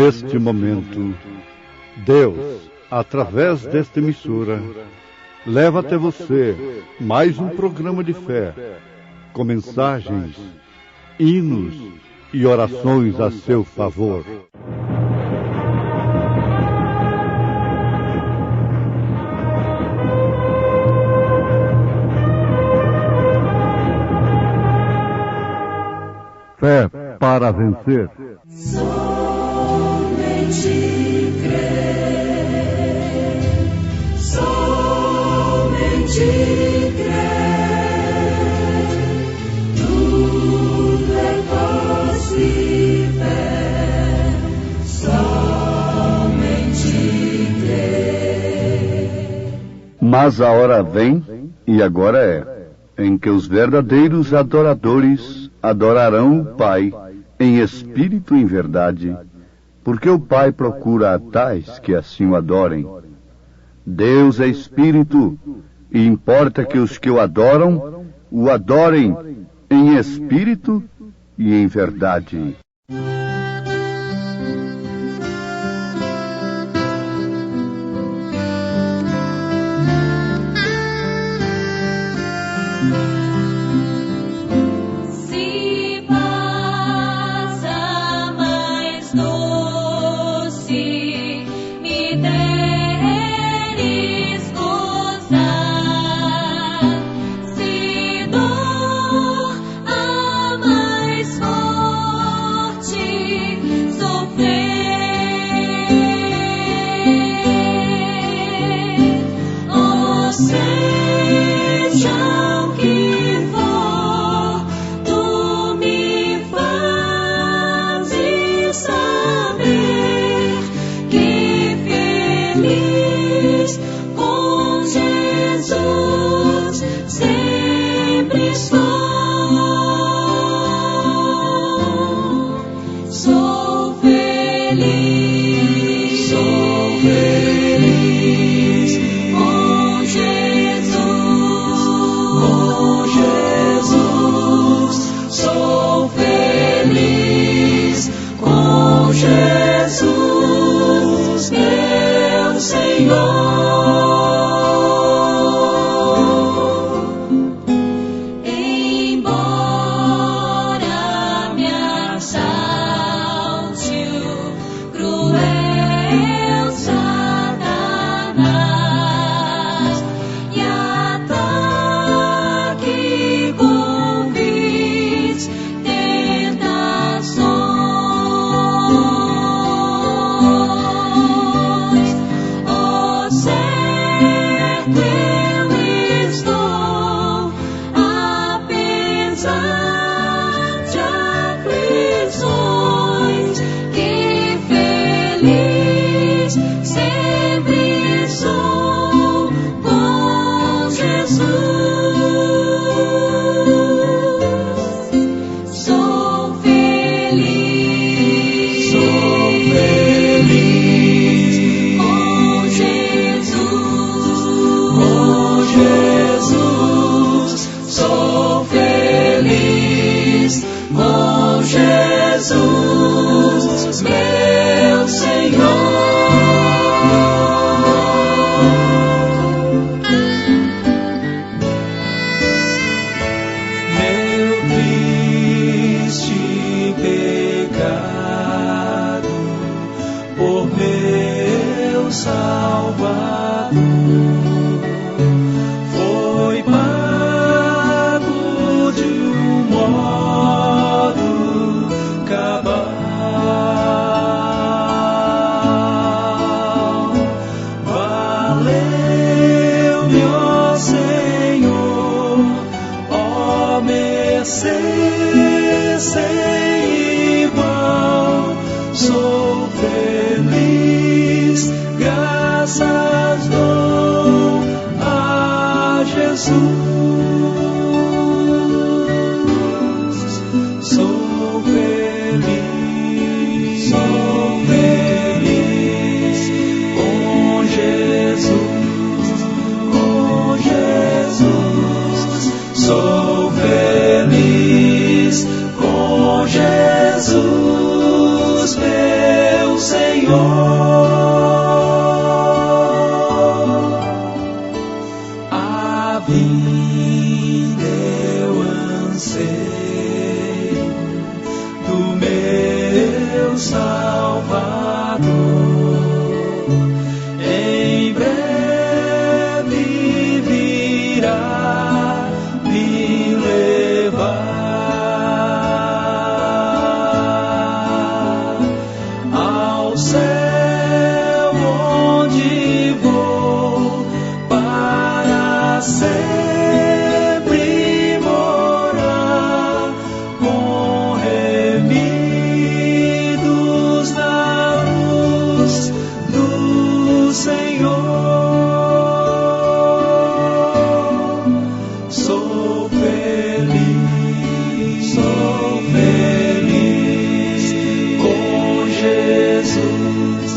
neste momento, Deus, através desta emissora, leva até você mais um programa de fé, com mensagens, hinos e orações a seu favor. Fé para vencer. Somente crer, somente crer, tudo é possível, somente crer. Mas a hora vem, e agora é, em que os verdadeiros adoradores adorarão o Pai em espírito e em verdade, porque o Pai procura a tais que assim o adorem. Deus é espírito, e importa que os que o adoram, o adorem em espírito e em verdade. Sou feliz com fim eu anseio do meu Salvador. Em breve virá me levar ao céu, onde vou para sempre morar, com remidos na luz do Senhor. Sou feliz com Jesus,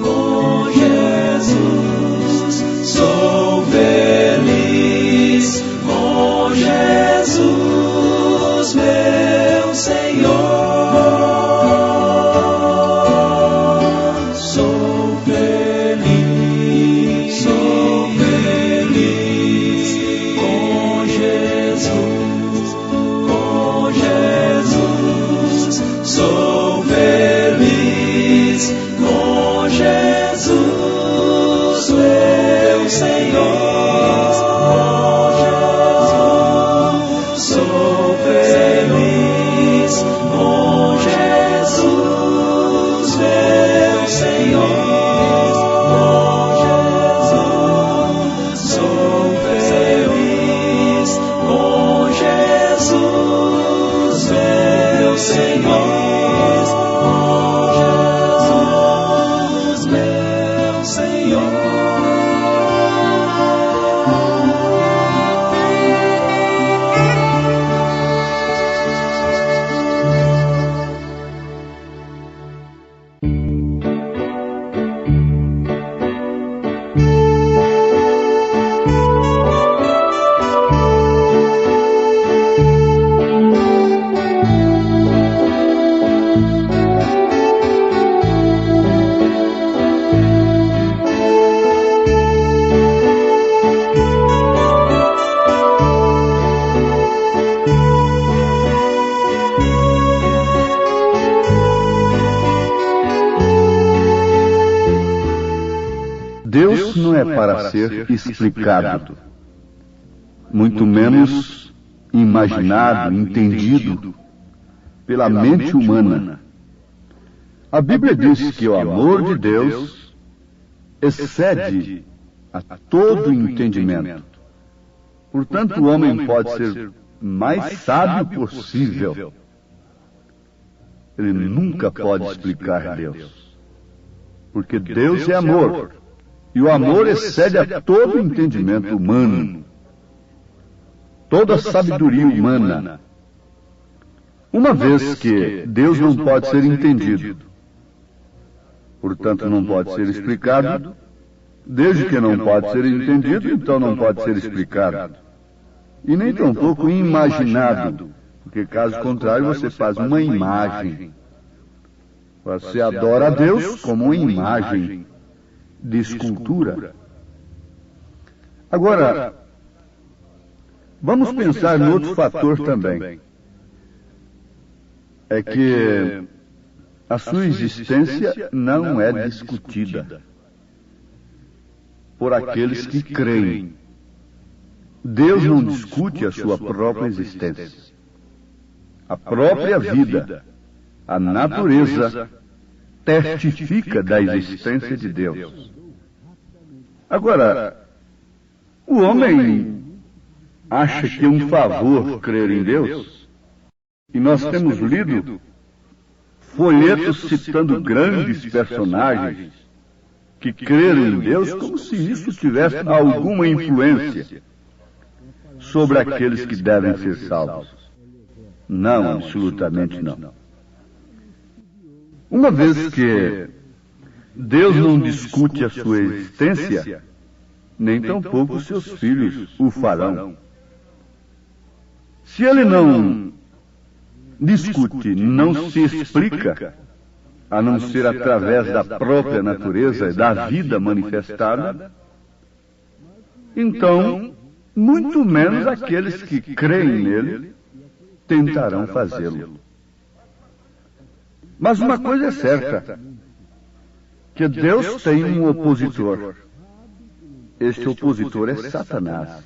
com Jesus. Sou feliz com Jesus, meu Senhor. Sou feliz com Jesus, com Jesus. Sou feliz com Jesus, meu Senhor. Sou feliz com Jesus, meu Senhor. Sou feliz com Jesus, meu Senhor. Jesus, meu Senhor. Deus não é para ser explicado, muito menos imaginado, entendido pela mente humana. A Bíblia diz que o amor de Deus excede a todo entendimento. Portanto, o homem pode ser mais sábio possível. Ele nunca pode explicar Deus, porque Deus é amor. E o amor excede a todo entendimento humano, toda a sabedoria humana. Uma vez que Deus não pode ser entendido, portanto não pode ser explicado, desde que não pode ser entendido, então não pode ser explicado. E nem tampouco imaginado, porque caso contrário você faz uma imagem. Você adora a Deus como uma imagem de escultura. Agora, vamos pensar em outro fator também. É que a sua existência não é discutida por aqueles que creem. Deus não discute a sua própria existência. A própria vida, a natureza, testifica da existência de Deus. Agora, o homem acha que é um favor crer em Deus, e nós temos lido folhetos citando grandes personagens que creram em Deus como se isso tivesse alguma influência sobre aqueles que devem ser salvos. Não, absolutamente não. Uma vez que Deus não discute a sua existência, nem tampouco seus filhos o farão. Se ele não discute, não se explica, a não ser através da própria natureza e da vida manifestada, então muito menos aqueles que creem nele tentarão fazê-lo. Mas uma coisa é certa, que Deus tem um opositor. Este opositor é Satanás.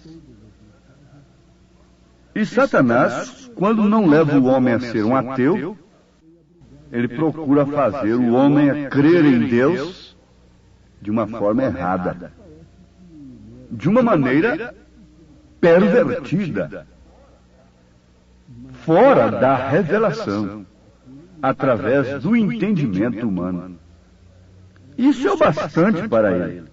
E Satanás, quando não leva o homem a ser um ateu, ele procura fazer o homem a crer em Deus de uma forma errada, de uma maneira pervertida, fora da revelação, através do entendimento humano. Isso é o bastante para ele.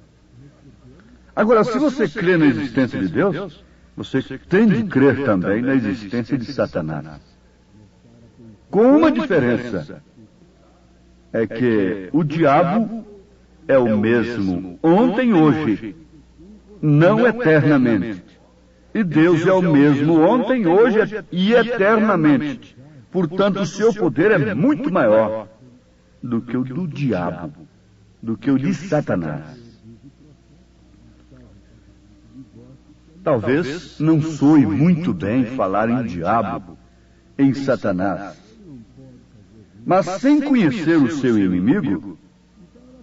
Agora, se você crê na existência de Deus, você tem de crer também na existência de Satanás. Com uma diferença, é que o diabo é o mesmo ontem e hoje, não eternamente. E Deus é o mesmo ontem, hoje e eternamente. Portanto, o seu poder é muito maior do que o do diabo, do que o de Satanás. Talvez não soe muito bem falar em diabo, em Satanás. Mas sem conhecer o seu inimigo,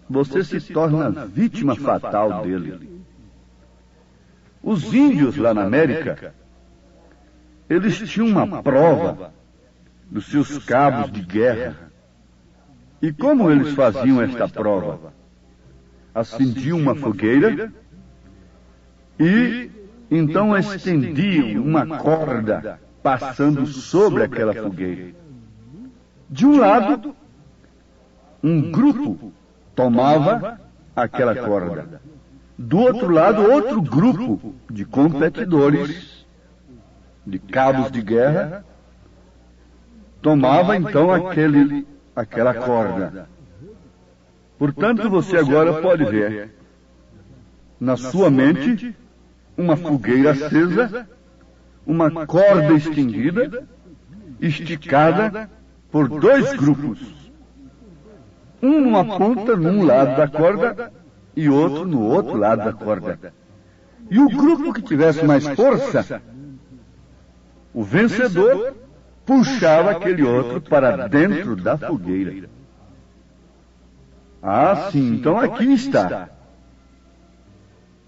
você se torna vítima fatal dele. Os índios lá na América, eles tinham uma prova dos seus cabos de guerra. E como eles faziam esta prova? Acendiam uma fogueira e então estendiam uma corda passando sobre aquela fogueira. De um lado, um grupo tomava aquela corda. Do outro lado, outro grupo de competidores, de cabos de guerra, tomava então aquela corda. Portanto, você agora pode ver na sua mente uma fogueira acesa, uma corda estendida, esticada por dois grupos. Um numa ponta, num lado da corda, e outro no outro lado da corda. E o grupo que tivesse mais força, o vencedor, puxava aquele outro para dentro da fogueira. Ah, sim, então aqui está.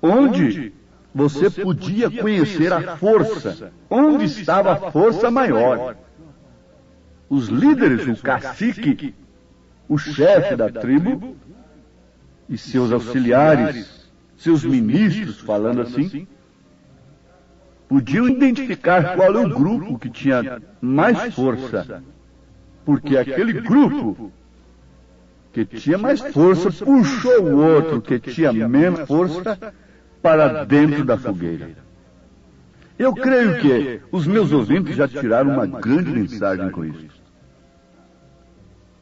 Onde você podia conhecer a força, onde estava a força maior. Os líderes, o cacique, o chefe da tribo e seus auxiliares, seus ministros, falando assim, podiam identificar qual é o grupo que tinha mais força, porque aquele grupo que tinha mais força puxou o outro que tinha menos força para dentro da fogueira. Eu creio que os meus ouvintes já tiraram uma grande mensagem com isso.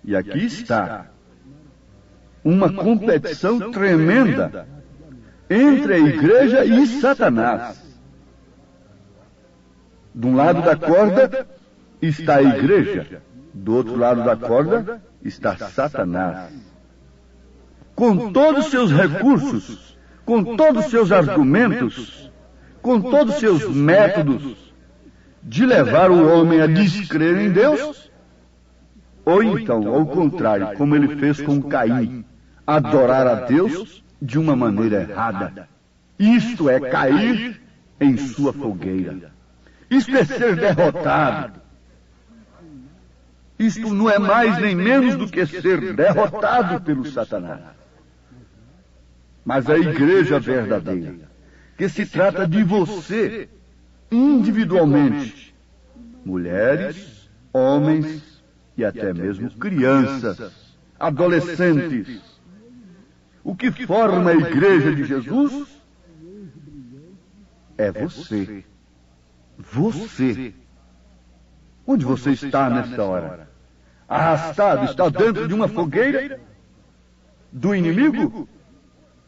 E aqui está uma competição tremenda entre a igreja e Satanás. De um lado da corda está a igreja, do outro lado da corda está Satanás. Com todos os seus recursos, com todos os seus argumentos, com todos os seus métodos de levar o homem a descrer em Deus, ou então, ao contrário, como ele fez com Caim, adorar a Deus de uma maneira errada. Isto é cair em sua fogueira. Isto é ser derrotado. Isto não é mais nem menos do que ser derrotado pelo Satanás. Mas a igreja verdadeira, que se trata de você, individualmente, mulheres, homens e até mesmo crianças, adolescentes. O que forma a igreja de Jesus é você. Você. Onde você está nesta hora? Arrastado, está dentro de uma fogueira do inimigo?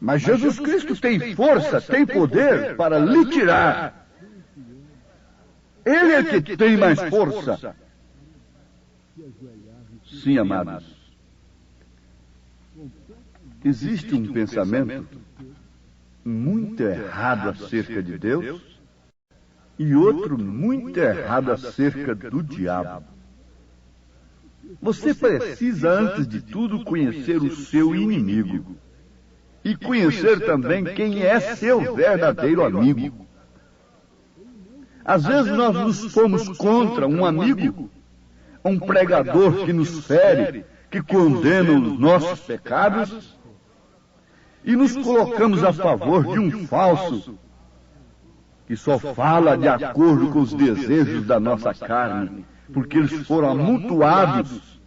Mas Jesus Cristo tem força, tem poder para lhe tirar. Ele é que tem mais força. Sim, amados. Existe um pensamento muito errado acerca de Deus e outro muito errado acerca do diabo. Você precisa, antes de tudo, conhecer o seu inimigo e conhecer também quem é seu verdadeiro amigo. Às vezes nós nos pomos contra um amigo, um pregador que nos fere, que condena os nossos pecados, e nos colocamos a favor de um falso que só fala de acordo com os desejos da nossa carne, porque eles foram amontoados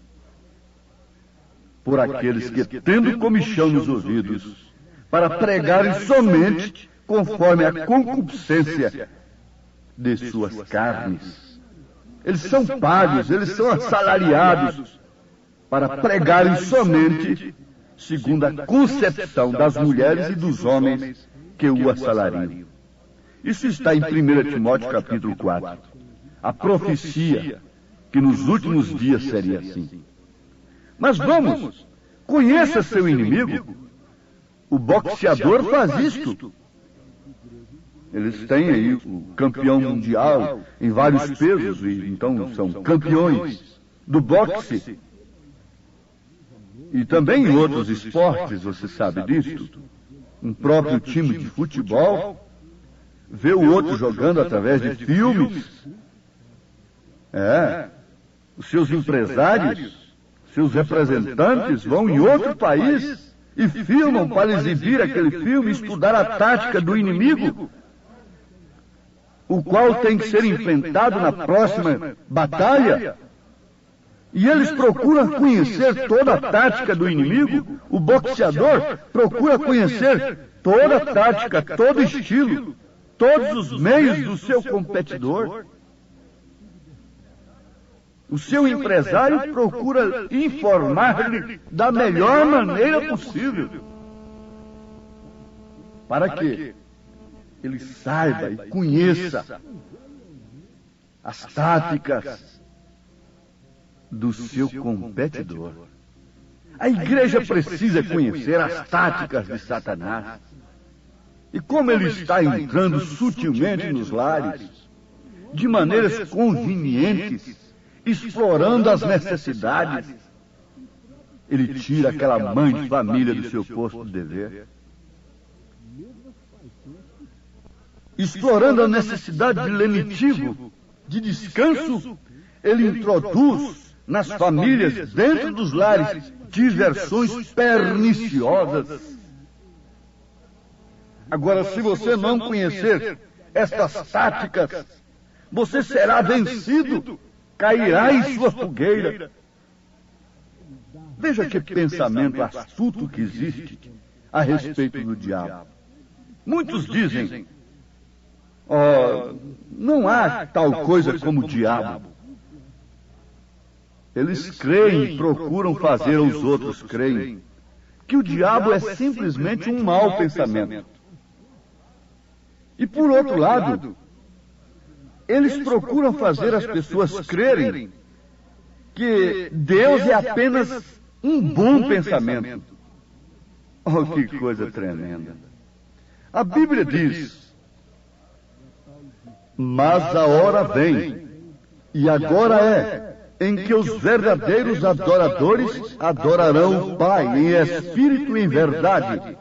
por aqueles que, tendo comichão nos ouvidos, para pregarem somente conforme a concupiscência de suas carnes. Eles são pagos, eles são assalariados para pregarem somente segundo a concepção das mulheres e dos homens que o assalariam. Isso está em 1 Timóteo capítulo 4. A profecia que nos últimos dias seria assim. Mas vamos, conheça seu inimigo. O boxeador faz isto. Eles têm aí o campeão mundial em vários pesos, e então são campeões do boxe. E também em outros esportes, você sabe disso. Um próprio time de futebol vê o outro jogando através de filmes. Os seus empresários, seus representantes vão em outro país e filmam para exibir aquele filme e estudar a tática do inimigo, o qual tem que ser enfrentado na próxima batalha. E eles procuram conhecer toda a tática do inimigo. O boxeador procura conhecer toda a tática, todo estilo, todos os meios do seu competidor. O seu empresário procura informar-lhe da melhor maneira possível, para que ele saiba e conheça as táticas do seu competidor. A igreja precisa conhecer as táticas de Satanás e como ele está entrando sutilmente nos lares, de maneiras convenientes, explorando as necessidades. Ele tira aquela mãe de família do seu posto de dever, explorando a necessidade de lenitivo, de descanso. Ele introduz nas famílias, dentro dos lares, diversões perniciosas. Agora, se você não conhecer estas táticas, você será vencido, cairá em sua fogueira. Veja que pensamento astuto que existe a respeito do diabo. Muitos dizem, não há tal coisa como diabo. Eles creem e procuram fazer os outros creem que o diabo é simplesmente um mau pensamento. E por outro lado, eles procuram fazer as pessoas crerem que Deus é apenas um bom pensamento. Oh, que coisa tremenda. A Bíblia diz, mas a hora vem, e agora é, em que os verdadeiros adoradores adorarão o Pai em espírito e em verdade,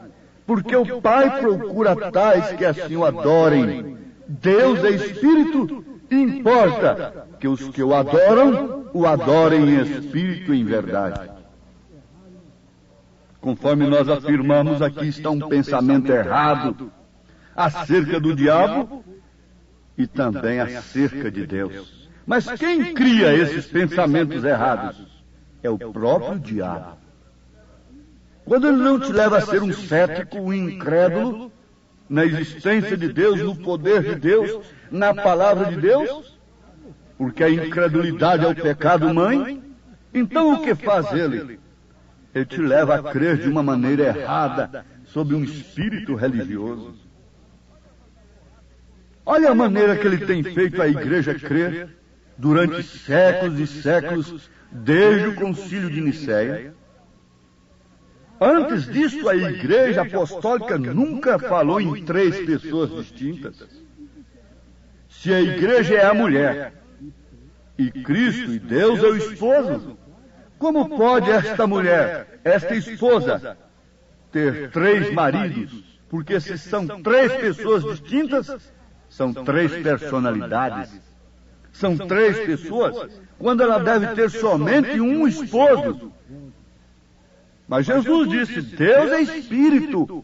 porque o Pai procura tais que assim o adorem. Deus é espírito e importa que os que o adorem em espírito e em verdade. Conforme nós afirmamos, aqui está um pensamento errado acerca do diabo e também acerca de Deus. Mas quem cria esses pensamentos errados? É o próprio diabo. Quando ele não te leva a ser um cético, um incrédulo, na existência de Deus, no poder de Deus, na palavra de Deus, porque a incredulidade é o pecado mãe, então o que faz ele? Ele te leva a crer de uma maneira errada, sob um espírito religioso. Olha a maneira que ele tem feito a igreja crer durante séculos e séculos, desde o concílio de Nicéia. Antes disso, a igreja apostólica nunca falou em três pessoas distintas. Se a igreja é a mulher, e Cristo e Deus é o esposo, como pode esta mulher, esta esposa, ter 3 maridos? Porque se são 3 pessoas distintas, são 3 personalidades. São 3 pessoas, quando ela deve ter somente um esposo. Mas Jesus disse, Deus é Espírito.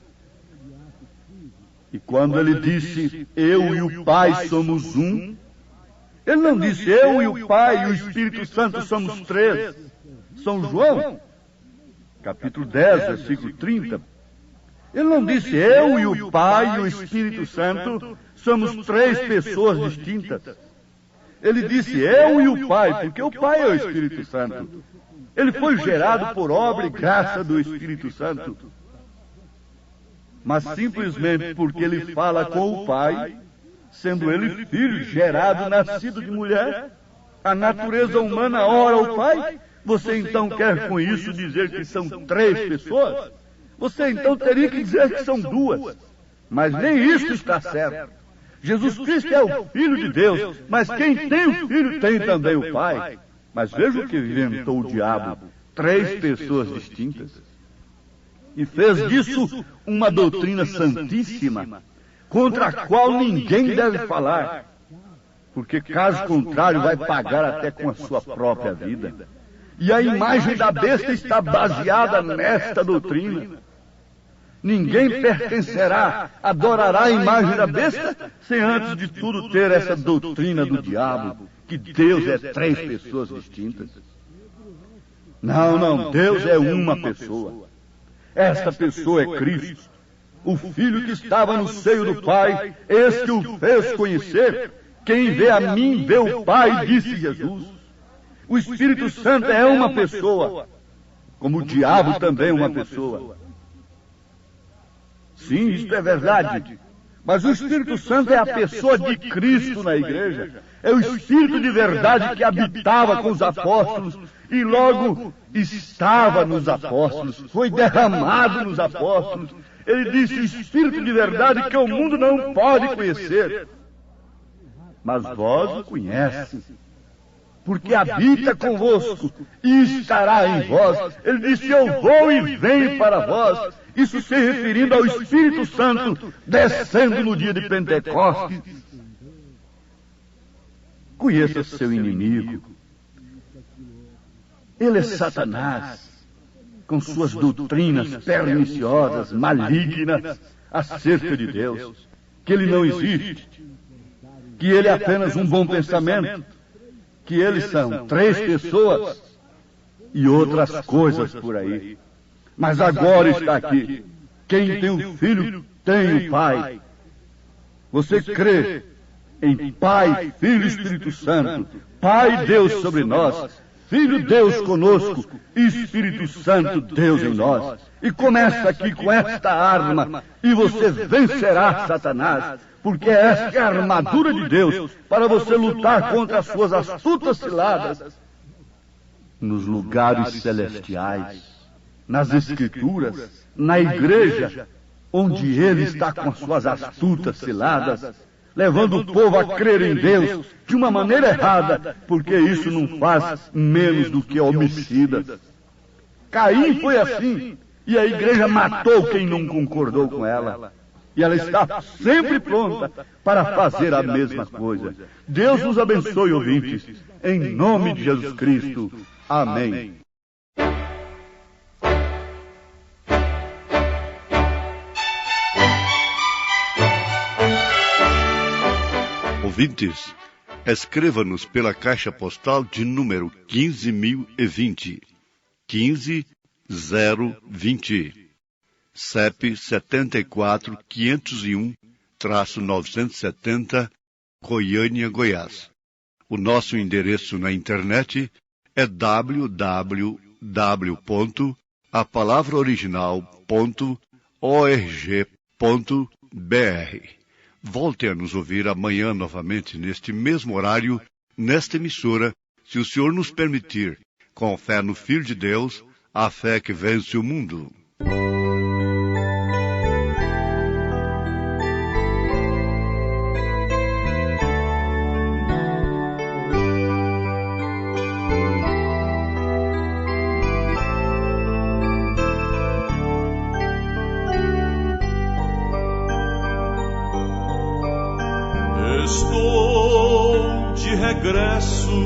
E quando ele disse, eu e o Pai somos um, ele não disse, eu e o Pai e o Espírito Santo somos 3. São João, capítulo 10, versículo 30. Ele não disse, eu e o Pai e o Espírito Santo somos 3 pessoas distintas. Ele disse, eu e o Pai, porque o Pai é o Espírito Santo. Ele foi gerado por obra e graça do Espírito Santo. Mas simplesmente porque ele fala com o Pai, sendo ele filho, gerado, nascido de mulher, a natureza humana ora ao Pai, você então quer com isso dizer que são 3 pessoas? Você então teria que dizer que são 2. Mas nem isso está certo. Jesus Cristo é o Filho de Deus, mas quem tem o Filho tem também o Pai. Mas veja o que inventou o diabo. 3 pessoas distintas. E fez disso uma doutrina santíssima, contra a qual ninguém deve falar, porque caso contrário vai pagar até com a sua própria vida. E a imagem da besta está baseada nesta doutrina. Ninguém pertencerá, adorará a imagem da besta, sem antes de tudo ter essa doutrina do diabo, que Deus é 3 pessoas distintas. Não, Deus é uma pessoa. Esta pessoa é Cristo, o Filho que estava no seio do Pai, esse que o fez conhecer. Quem vê a mim, vê o Pai, disse Jesus. O Espírito Santo é uma pessoa, como o diabo também é uma pessoa. Sim, isto é verdade. Mas o Espírito Santo é a pessoa de Cristo na igreja. É o Espírito de verdade que habitava com os apóstolos e logo estava nos apóstolos, foi derramado nos apóstolos. Ele disse, o Espírito de verdade que o mundo não pode conhecer. Mas vós o conhece, porque habita convosco e estará em vós. Ele disse, eu vou e venho para vós. Isso se referindo ao Espírito Santo descendo no dia de Pentecostes. Conheça seu inimigo. Ele é Satanás, com suas doutrinas perniciosas, malignas, acerca de Deus, que ele não existe, que ele é apenas um bom pensamento, que eles são 3 pessoas e outras coisas por aí. Mas agora está aqui. Quem tem o Filho tem o Pai. Você crê em Pai, Filho e Espírito Santo. Pai Deus sobre nós, Filho Deus conosco, Espírito Santo Deus em nós. E começa aqui com esta arma e você vencerá Satanás, porque esta é a armadura de Deus para você lutar contra as suas astutas ciladas nos lugares celestiais, nas Escrituras, na igreja, onde Ele está com as suas astutas ciladas, levando o povo a crer em Deus de uma maneira errada, porque isso não faz menos do que homicidas. Caim foi assim, e a igreja matou quem não concordou com ela. E ela está sempre pronta para fazer a mesma coisa. Deus nos abençoe, ouvintes, em nome de Jesus Cristo. Amém. Ouvintes, escreva-nos pela caixa postal de número 15.020, 15020, CEP 74-501-970, Goiânia, Goiás. O nosso endereço na internet é www.apalavraoriginal.org.br. Volte a nos ouvir amanhã novamente neste mesmo horário, nesta emissora, se o Senhor nos permitir, com fé no Filho de Deus, a fé que vence o mundo. Estou de regresso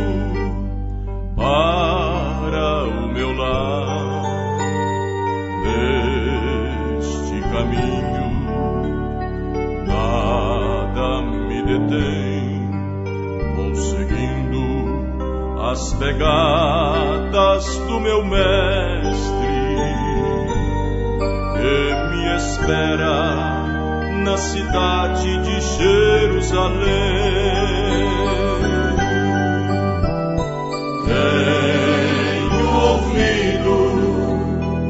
para o meu lar. Neste caminho nada me detém. Vou seguindo as pegadas do meu mestre, que me espera na cidade de Jerusalém. Tenho ouvido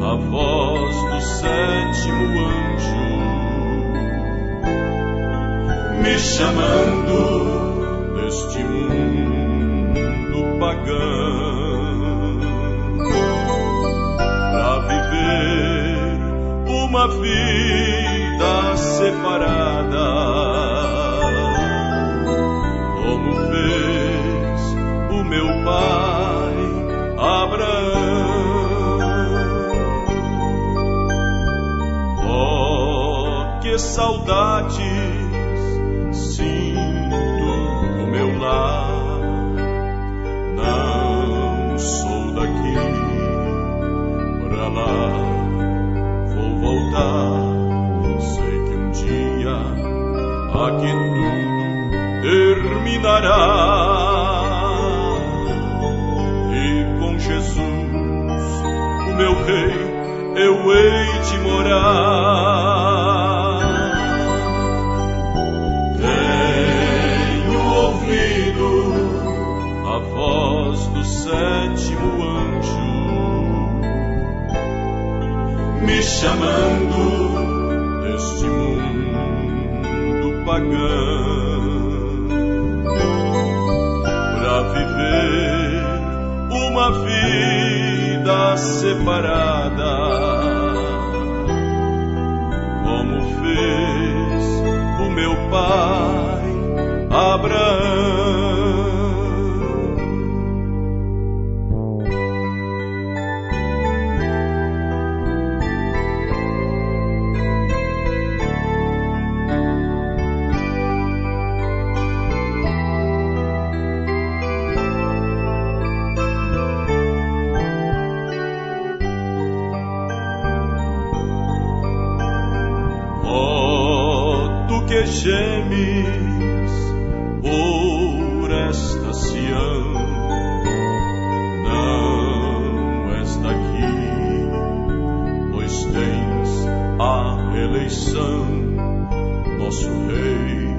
a voz do sétimo anjo me chamando deste mundo pagão para viver uma vida separada, como fez o meu pai Abraão. Oh, que saudades sinto do meu lar. Não sou daqui, pra lá vou voltar. Sei que um dia aqui tudo terminará, e com Jesus, o meu rei, eu hei de morar. Tenho ouvido a voz do sétimo anjo me chamando deste mundo pagão para viver uma vida separada, como fez o meu pai Abraão. Que gemes por esta Sião, não és daqui, pois tens a eleição. Nosso rei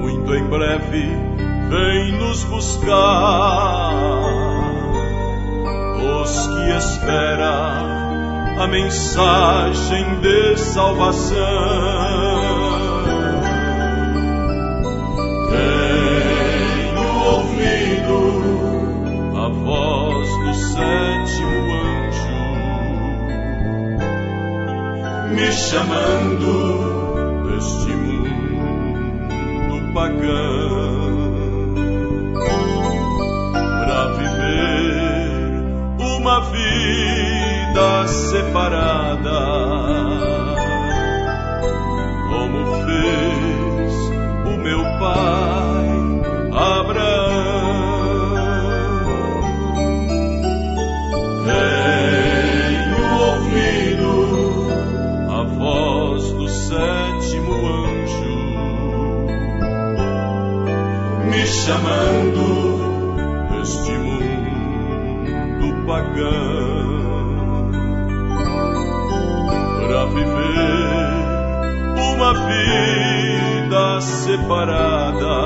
muito em breve vem nos buscar. Os que esperam a mensagem de salvação. Tenho ouvido a voz do sétimo anjo me chamando deste mundo pagão para viver uma vida separada, como fez o meu pai Abraão. Tenho ouvido a voz do sétimo anjo me chamando deste mundo pagão para viver uma vida separada,